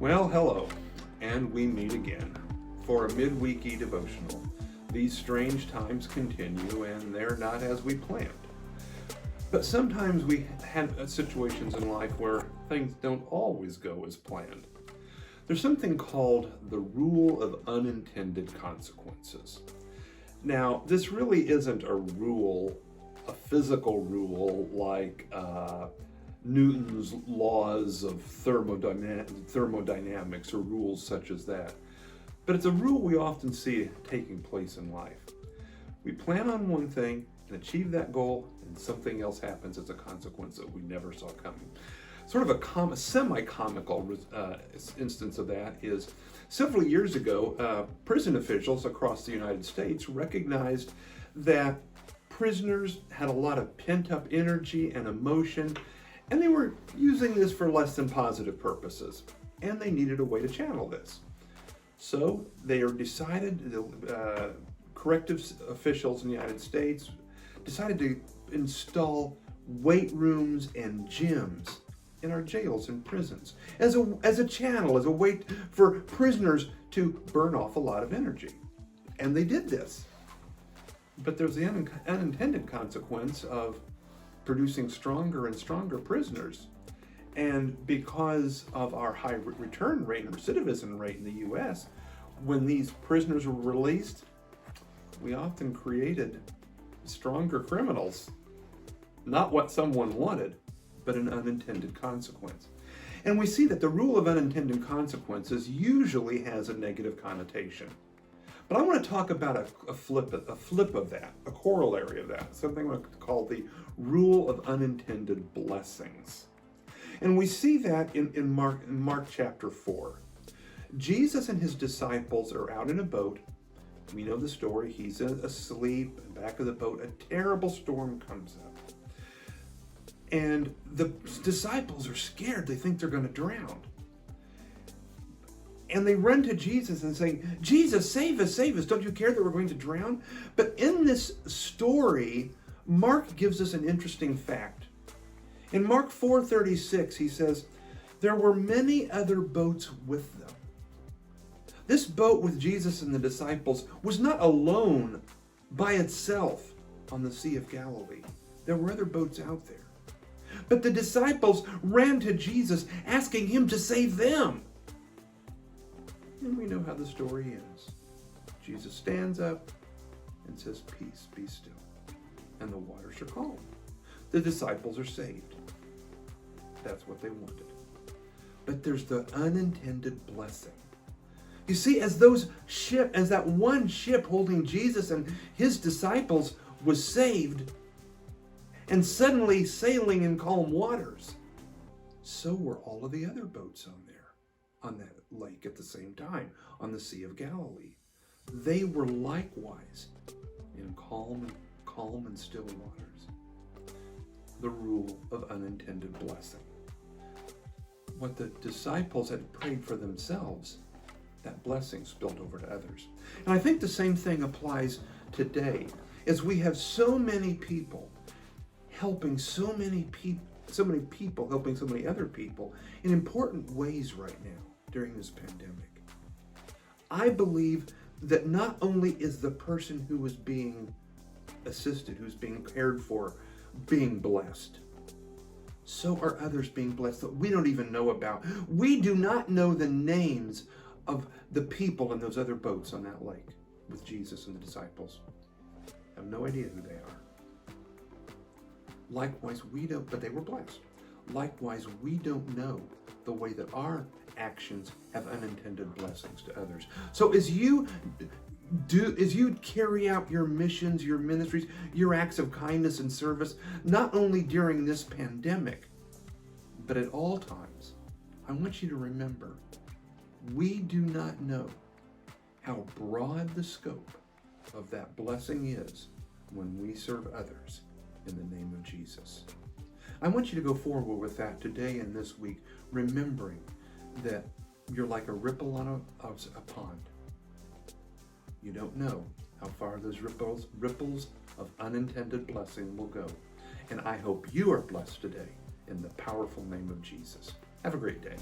Well, hello, and we meet again for a midweeky devotional. These strange times continue, and they're not as we planned. But sometimes we have situations in life where things don't always go as planned. There's something called the rule of unintended consequences. Now, this really isn't a rule, a physical rule like Newton's laws of thermodynamics or rules such as that. But it's a rule we often see taking place in life. We plan on one thing and achieve that goal, and something else happens as a consequence that we never saw coming. Sort of a semi-comical instance of that is several years ago, prison officials across the United States recognized that prisoners had a lot of pent-up energy and emotion, and they were using this for less than positive purposes, and they needed a way to channel this. So they decided, the corrective officials in the United States decided to install weight rooms and gyms in our jails and prisons as a channel, as a way for prisoners to burn off a lot of energy. And they did this. But there's the unintended consequence of producing stronger and stronger prisoners. And because of our high return rate and recidivism rate in the US, when these prisoners were released, we often created stronger criminals. Not what someone wanted, but an unintended consequence. And we see that the rule of unintended consequences usually has a negative connotation. But I want to talk about a flip of that, a corollary of that, something we call the rule of unintended blessings. And we see that in Mark chapter 4. Jesus and his disciples are out in a boat. We know the story. He's asleep in the back of the boat. A terrible storm comes up. And the disciples are scared. They think they're going to drown. And they run to Jesus and say, Jesus, save us, save us. Don't you care that we're going to drown? But in this story, Mark gives us an interesting fact. In Mark 4:36, he says, there were many other boats with them. This boat with Jesus and the disciples was not alone by itself on the Sea of Galilee. There were other boats out there. But the disciples ran to Jesus, asking him to save them. And we know how the story ends. Jesus stands up and says, peace, be still. And the waters are calm. The disciples are saved. That's what they wanted. But there's the unintended blessing. You see, as that one ship holding Jesus and his disciples was saved and suddenly sailing in calm waters, so were all of the other boats on that lake at the same time, on the Sea of Galilee. They were likewise in calm and still waters. The rule of unintended blessing. What the disciples had prayed for themselves, that blessing spilled over to others. And I think the same thing applies today, as we have so many people helping so many people helping so many other people in important ways right now during this pandemic. I believe that not only is the person who is being assisted, who's being cared for, being blessed, so are others being blessed that we don't even know about. We do not know the names of the people in those other boats on that lake with Jesus and the disciples. I have no idea who they are. Likewise, we don't, but they were blessed. Likewise, we don't know the way that our actions have unintended blessings to others. So as you carry out your missions, your ministries, your acts of kindness and service, not only during this pandemic, but at all times, I want you to remember, we do not know how broad the scope of that blessing is when we serve others in the name of Jesus. I want you to go forward with that today and this week, remembering that you're like a ripple on a pond. You don't know how far those ripples of unintended blessing will go. And I hope you are blessed today in the powerful name of Jesus. Have a great day.